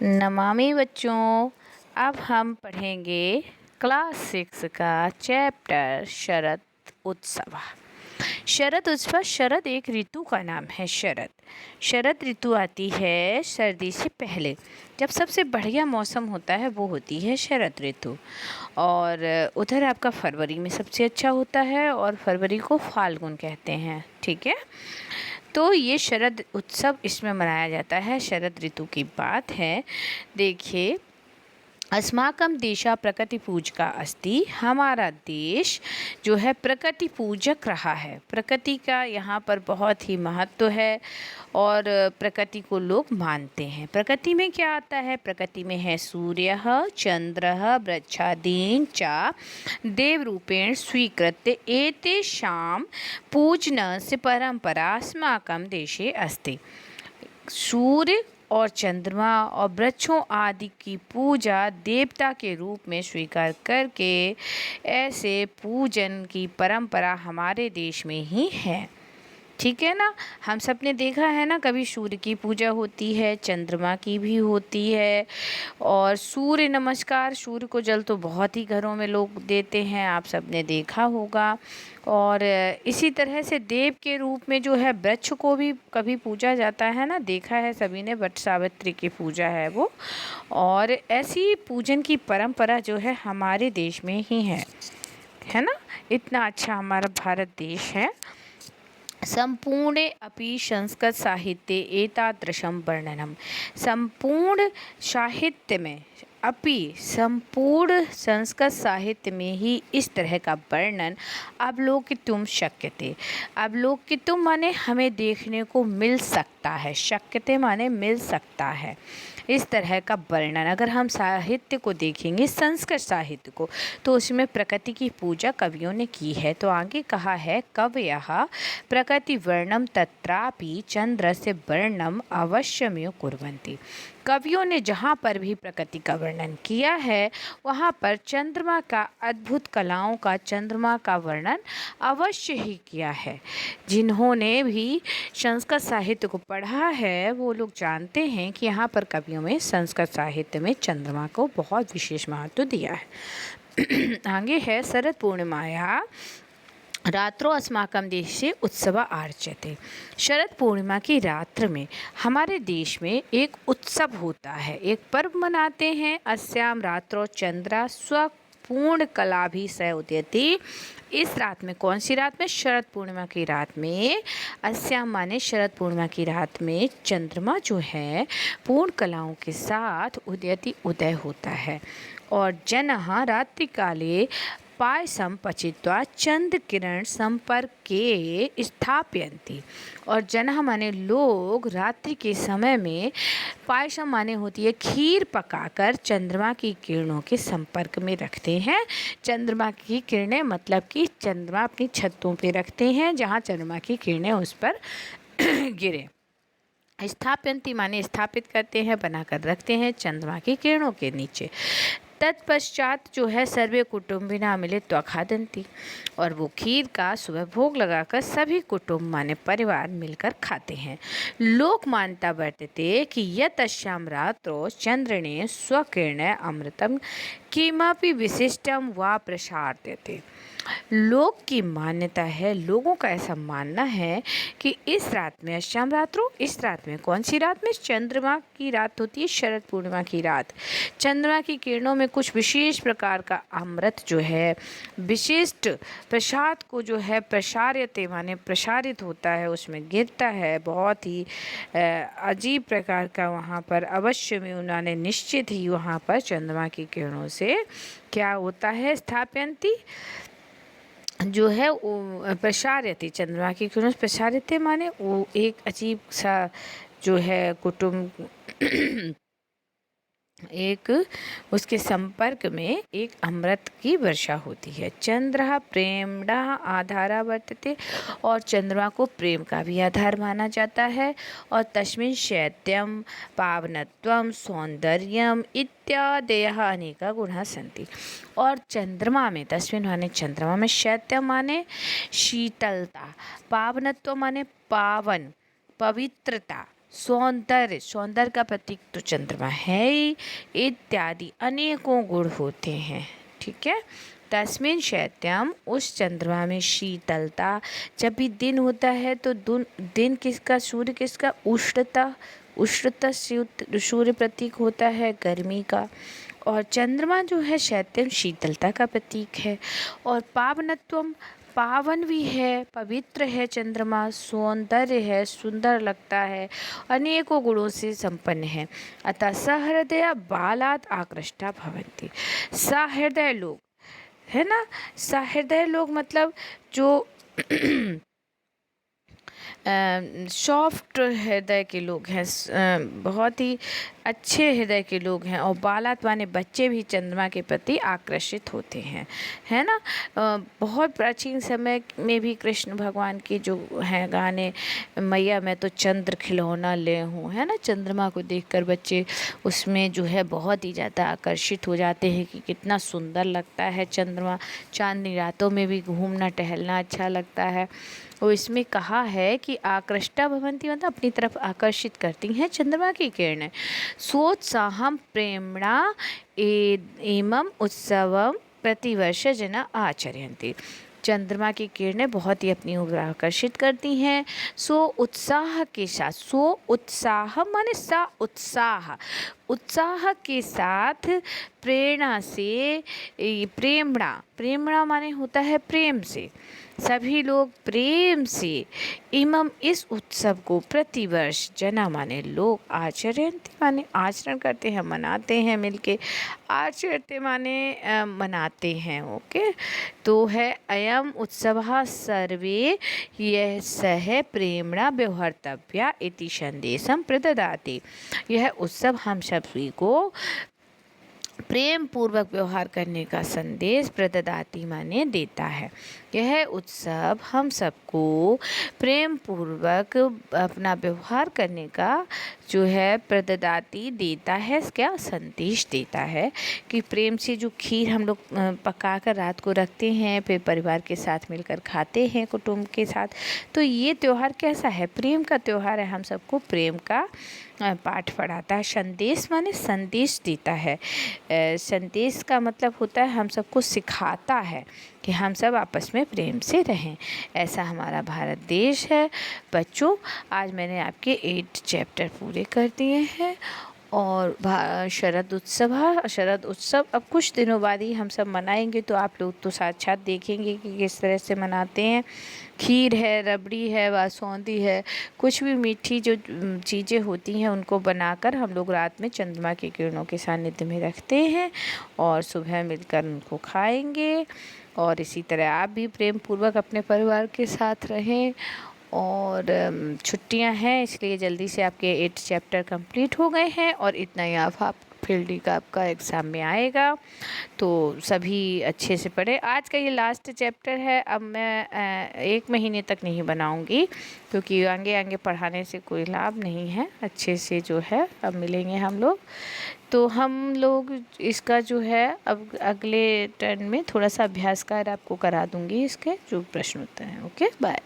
नमामि बच्चों, अब हम पढ़ेंगे क्लास 6 का चैप्टर शरद उत्सव। शरद उत्सव, शरद एक ऋतु का नाम है। शरद ऋतु आती है सर्दी से पहले। जब सबसे बढ़िया मौसम होता है वो होती है शरद ऋतु। और उधर आपका फरवरी में सबसे अच्छा होता है और फरवरी को फाल्गुन कहते हैं। ठीक है, तो ये शरद उत्सव इसमें मनाया जाता है। शरद ऋतु की बात है। देखिए, अस्माकं देशः प्रकृति पूजका अस्ति। हमारा देश जो है प्रकृति पूजक रहा है। प्रकृति का यहाँ पर बहुत ही महत्व है और प्रकृति को लोग मानते हैं। प्रकृति में क्या आता है? प्रकृति में है सूर्यः, चंद्रः, वृक्षादीन् च देवरूपेण स्वीकृत्य एतेषां पूजनस्य परंपरा अस्माकं देशे अस्ति। सूर्य और चंद्रमा और वृक्षों आदि की पूजा देवता के रूप में स्वीकार करके ऐसे पूजन की परंपरा हमारे देश में ही है। ठीक है ना। हम सब ने देखा है ना, कभी सूर्य की पूजा होती है, चंद्रमा की भी होती है। और सूर्य नमस्कार, सूर्य को जल तो बहुत ही घरों में लोग देते हैं, आप सब ने देखा होगा। और इसी तरह से देव के रूप में जो है वृक्ष को भी कभी पूजा जाता है ना, देखा है सभी ने, वट सावित्री की पूजा है वो। और ऐसी पूजन की परंपरा जो है हमारे देश में ही है ना। इतना अच्छा हमारा भारत देश है। संपूर्णे अपि संस्कृत साहित्ये एतादृशं वर्णनम। संपूर्ण साहित्य में, अपि संपूर्ण संस्कृत साहित्य में ही इस तरह का वर्णन अवलोकितुम शक्यते। अवलोकितुम माने हमें देखने को मिल सकता है, शक्यते माने मिल सकता है। इस तरह का वर्णन अगर हम साहित्य को देखेंगे, संस्कृत साहित्य को, तो उसमें प्रकृति की पूजा कवियों ने की है। तो आगे कहा है, कवयः प्रकृति वर्णम तत्रापि चंद्रस्य वर्णम अवश्यमेव कुर्वन्ति। कवियों ने जहाँ पर भी प्रकृति का वर्णन किया है वहाँ पर चंद्रमा का, अद्भुत कलाओं का, चंद्रमा का वर्णन अवश्य ही किया है। जिन्होंने भी संस्कृत साहित्य को पढ़ा है वो लोग जानते हैं कि यहाँ पर कवियों में संस्कृत साहित्य में चंद्रमा को बहुत विशेष महत्व दिया है। आगे है, शरद पूर्णिमाया रात्रो अस्माकं देशे उत्सव आचर्यते। शरद पूर्णिमा की रात्र में हमारे देश में एक उत्सव होता है, एक पर्व मनाते हैं। अस्याम रात्रो चंद्रा स्वपूर्ण कलाभिषय उदयति। इस रात में, कौन सी रात में? शरद पूर्णिमा की रात में। अस्याम माने शरद पूर्णिमा की रात में चंद्रमा जो है पूर्ण कलाओं के साथ उदयति, उदय होता है। और जनः रात्रि काले पायसम पचित्वा चंद्र किरण संपर्के स्थापयन्ति। और जनः माने लोग रात्रि के समय में, पायसम माने होती है खीर, पकाकर चंद्रमा की किरणों के संपर्क में रखते हैं। चंद्रमा की किरणें मतलब कि चंद्रमा अपनी छतों पे रखते हैं जहाँ चंद्रमा की किरणें उस पर गिरे। स्थापयन्ति माने स्थापित करते हैं, बनाकर रखते हैं चंद्रमा की किरणों के नीचे। तत्पश्चात जो है सर्वे कुटुम्बिना मिलित्वा खादन्ति। और वो खीर का सुबह भोग लगाकर सभी कुटुंब माने परिवार मिलकर खाते हैं। लोक मान्यता वर्तते कि यत् अस्यां रात्रौ चंद्रने स्वकिरणे अमृतम किमपि विशिष्टम वा प्रसार्यते। लोक की मान्यता है, लोगों का ऐसा मानना है कि इस रात में, अस्याम रात्रो, इस रात में, कौन सी रात में? चंद्रमा की रात होती है, शरद पूर्णिमा की रात। चंद्रमा की किरणों में कुछ विशेष प्रकार का अमृत जो है, विशिष्ट प्रसाद को जो है प्रसार्यते माने प्रसारित होता है, उसमें गिरता है। बहुत ही अजीब प्रकार का वहाँ पर अवश्य में उन्होंने निश्चित ही वहाँ पर चंद्रमा की किरणों से क्या होता है? स्थापयन्ति जो है वो प्रसार्यते, चंद्रमा की किरणों प्रसार्यते माने वो एक अजीब सा जो है कुटुंब एक उसके संपर्क में एक अमृत की वर्षा होती है। चंद्र प्रेमणा आधारा वर्तते। और चंद्रमा को प्रेम का भी आधार माना जाता है। और तस्मिन् शैत्यम पावनत्वम सौंदर्यम इत्यादयः अनेका गुणाः सन्ति। और चंद्रमा में, तस्मिन् माने चंद्रमा में, शैत्यम माने शीतलता, पावनत्व माने पावन, पवित्रता, सौंदर्य, सौंदर्य का प्रतीक तो चंद्रमा है ही, इत्यादि अनेकों गुण होते हैं। ठीक है। तस्मिन शैत्यम, उस चंद्रमा में शीतलता, जब भी दिन होता है तो दिन किसका, सूर्य किसका, उष्णता, उष्णता सूर्य प्रतीक होता है गर्मी का, और चंद्रमा जो है शैत्यम शीतलता का प्रतीक है। और पावनत्वम, पावन भी है, पवित्र है चंद्रमा, सौंदर्य है, सुंदर लगता है, अनेकों गुणों से संपन्न है। अतः सहृदय बालात् आकृष्टा भवन्ति। सहृदय लोग, है ना, सहृदय लोग मतलब जो सॉफ्ट हृदय के लोग हैं, बहुत ही अच्छे हृदय के लोग हैं, और बालात माने बच्चे भी चंद्रमा के प्रति आकर्षित होते हैं, है ना। बहुत प्राचीन समय में भी कृष्ण भगवान के जो हैं गाने, मैया मैं तो चंद्र खिलौना ले हूँ, है ना, चंद्रमा को देखकर बच्चे उसमें जो है बहुत ही ज़्यादा आकर्षित हो जाते हैं कि कितना सुंदर लगता है चंद्रमा, चांदनी रातों में भी घूमना टहलना अच्छा लगता है। और इसमें कहा है कि आकृष्टा भवन्ति मतलब अपनी तरफ आकर्षित करती हैं चंद्रमा की किरणें। सोत्साहम प्रेमणा एमं उत्सवम प्रतिवर्ष जना आचर्यन्ति। चंद्रमा की किरणें बहुत ही अपनी ओर आकर्षित करती हैं। सो उत्साह के साथ, सो उत्साह माने सा उत्साह, उत्साह के साथ प्रेरणा से, प्रेमणा, प्रेमणा माने होता है प्रेम से, सभी लोग प्रेम से इमम इस उत्सव को प्रतिवर्ष, जना माने लोग, आचर्यन्ति माने आचरण करते हैं, मनाते हैं मिलके, आचरते माने मनाते हैं। ओके, तो है अयम उत्सवः सर्वे यह सह प्रेमणा व्यवहर्तव्या इति संदेशम प्रददाति। यह उत्सव हम सभी को प्रेम पूर्वक व्यवहार करने का संदेश प्रददाति माने देता है। यह उत्सव हम सबको प्रेम पूर्वक अपना व्यवहार करने का जो है प्रददाति देता है, क्या संदेश देता है कि प्रेम से जो खीर हम लोग पका कर रात को रखते हैं, फिर परिवार के साथ मिलकर खाते हैं कुटुंब के साथ, तो ये त्यौहार कैसा है, प्रेम का त्यौहार है, हम सबको प्रेम का पाठ पढ़ाता है। संदेश माने संदेश देता है, संदेश का मतलब होता है हम सबको सिखाता है कि हम सब आपस में प्रेम से रहें। ऐसा हमारा भारत देश है। बच्चों, आज मैंने आपके 8 चैप्टर पूरे कर दिए हैं, और शरद उत्सव अब कुछ दिनों बाद ही हम सब मनाएंगे, तो आप लोग तो साक्षात देखेंगे कि किस तरह से मनाते हैं। खीर है, रबड़ी है, बासुंदी है, कुछ भी मीठी जो चीज़ें होती हैं उनको बनाकर हम लोग रात में चंद्रमा की किरणों के सानिध्य में रखते हैं, और सुबह मिलकर उनको खाएंगे। और इसी तरह आप भी प्रेम पूर्वक अपने परिवार के साथ रहें। और छुट्टियां हैं, इसलिए जल्दी से आपके 8 चैप्टर कंप्लीट हो गए हैं, और इतना ही आप फील्ड का आपका एग्ज़ाम में आएगा, तो सभी अच्छे से पढ़े। आज का ये लास्ट चैप्टर है, अब मैं 1 महीने तक नहीं बनाऊंगी, क्योंकि आगे आगे पढ़ाने से कोई लाभ नहीं है। अच्छे से जो है अब मिलेंगे हम लोग, तो हम लोग इसका जो है अब अगले टर्न में थोड़ा सा अभ्यास कार्य आपको करा दूंगी, इसके जो प्रश्न उत्तर हैं। Okay, bye.